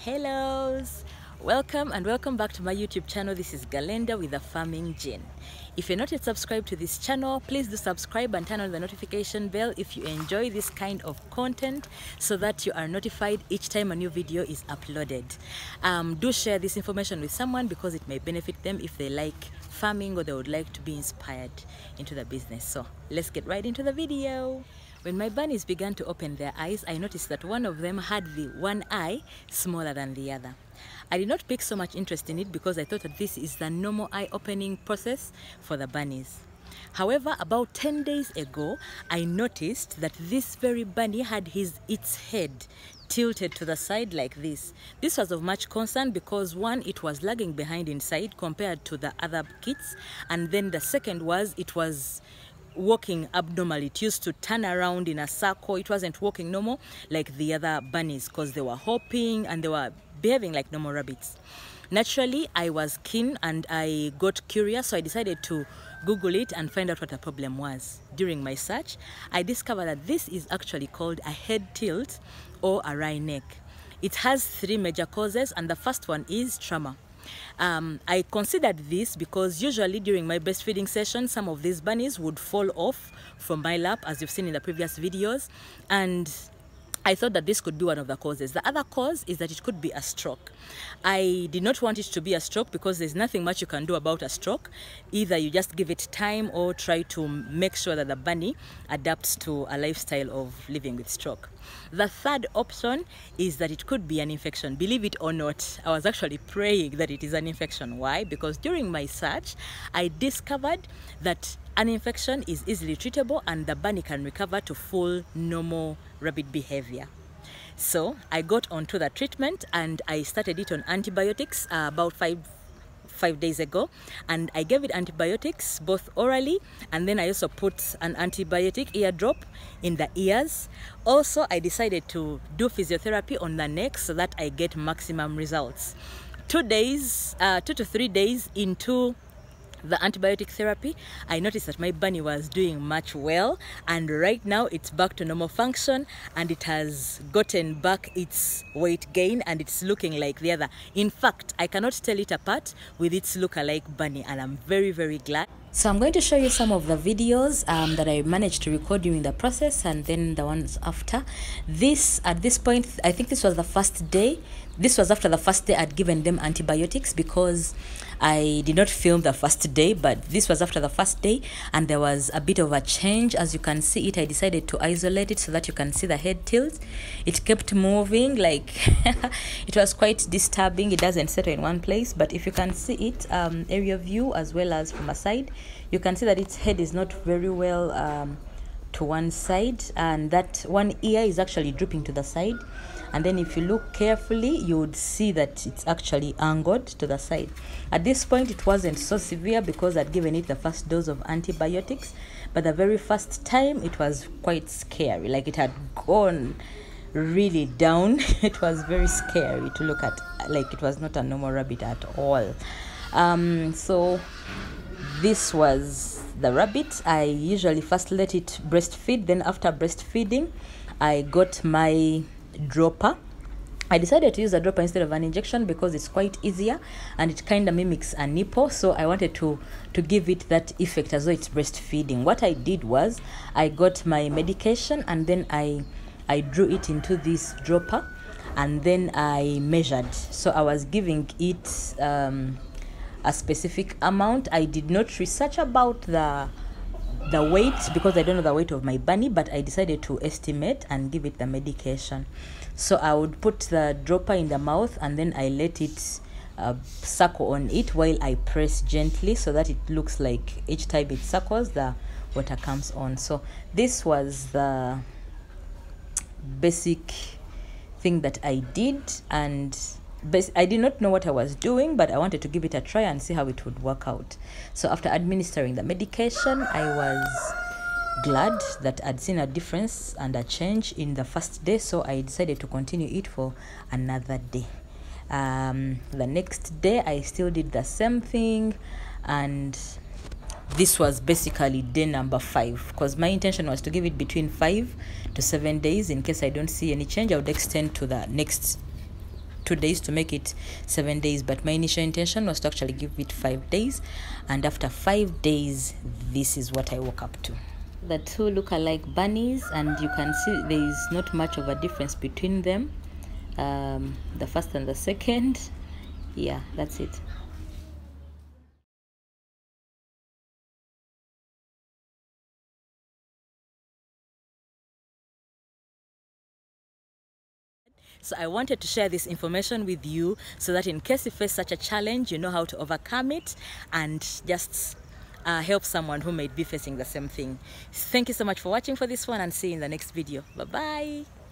Hellos, welcome back to my YouTube channel. This is Galenda with a farming gene. If you're not yet subscribed to this channel, please do subscribe and turn on the notification bell if you enjoy this kind of content, so that you are notified each time a new video is uploaded. Do share this information with someone because it may benefit them if they like farming or they would like to be inspired into the business. So let's get right into the video. When my bunnies began to open their eyes, I noticed that one of them had the one eye smaller than the other. I did not take so much interest in it because I thought that this is the normal eye opening process for the bunnies. However, about 10 days ago, I noticed that this very bunny had its head tilted to the side like this. This was of much concern because one, it was lagging behind inside compared to the other kits, and then the second was it was walking abnormally. It used to turn around in a circle. It wasn't walking normal like the other bunnies because they were hopping and they were behaving like normal rabbits. Naturally, I was keen and I got curious, so I decided to Google it and find out what the problem was. During my search, I discovered that this is actually called a head tilt or a wry neck. It has three major causes, and the first one is trauma. I considered this because usually during my breastfeeding session, some of these bunnies would fall off from my lap, as you've seen in the previous videos, and I thought that this could be one of the causes. The other cause is that it could be a stroke. I did not want it to be a stroke because there's nothing much you can do about a stroke. Either you just give it time or try to make sure that the bunny adapts to a lifestyle of living with stroke. The third option is that it could be an infection. Believe it or not, I was actually praying that it is an infection. Why? Because during my search, I discovered that an infection is easily treatable and the bunny can recover to full normal rabbit behavior. So I got onto the treatment and I started it on antibiotics about five days ago, and I gave it antibiotics both orally, and then I also put an antibiotic ear drop in the ears. Also, I decided to do physiotherapy on the neck so that I get maximum results. 2 to 3 days into the antibiotic therapy, I noticed that my bunny was doing much well, and right now it's back to normal function and it has gotten back its weight gain and it's looking like the other. In fact, I cannot tell it apart with its look-alike bunny, and I'm very, very glad. So I'm going to show you some of the videos that I managed to record during the process, and then the ones after. At this point, I think this was the first day. This was after the first day I'd given them antibiotics, because I did not film the first day, but this was after the first day, and there was a bit of a change. As you can see it, I decided to isolate it so that you can see the head tilt. It kept moving, like it was quite disturbing. It doesn't settle in one place, but if you can see it, area view as well as from a side, you can see that its head is not very well to one side, and that one ear is actually drooping to the side. And then if you look carefully, you would see that it's actually angled to the side. At this point, it wasn't so severe because I'd given it the first dose of antibiotics, but the very first time it was quite scary. Like, it had gone really down. It was very scary to look at. Like, it was not a normal rabbit at all. So this was the rabbit. I usually first let it breastfeed, then after breastfeeding, I got my dropper. I decided to use a dropper instead of an injection because it's quite easier and it kind of mimics a nipple, so I wanted to give it that effect as though it's breastfeeding. What I did was I got my medication and then I drew it into this dropper, and then I measured. So I was giving it a specific amount. I did not research about the weight because I don't know the weight of my bunny, but I decided to estimate and give it the medication. So I would put the dropper in the mouth and then I let it suckle on it while I press gently so that it looks like each time it suckles, the water comes on. So this was the basic thing that I did, and I did not know what I was doing, but I wanted to give it a try and see how it would work out. So after administering the medication, I was glad that I'd seen a difference and a change in the first day, so I decided to continue it for another day. The next day, I still did the same thing, and this was basically day number 5, because my intention was to give it between 5 to 7 days. In case I don't see any change, I would extend to the next 2 days to make it 7 days, but my initial intention was to actually give it 5 days, and after 5 days this is what I woke up to. The two look alike bunnies, and you can see there is not much of a difference between them, the first and the second. Yeah, that's it. So I wanted to share this information with you so that in case you face such a challenge, you know how to overcome it and just help someone who might be facing the same thing. Thank you so much for watching for this one, and see you in the next video. Bye bye.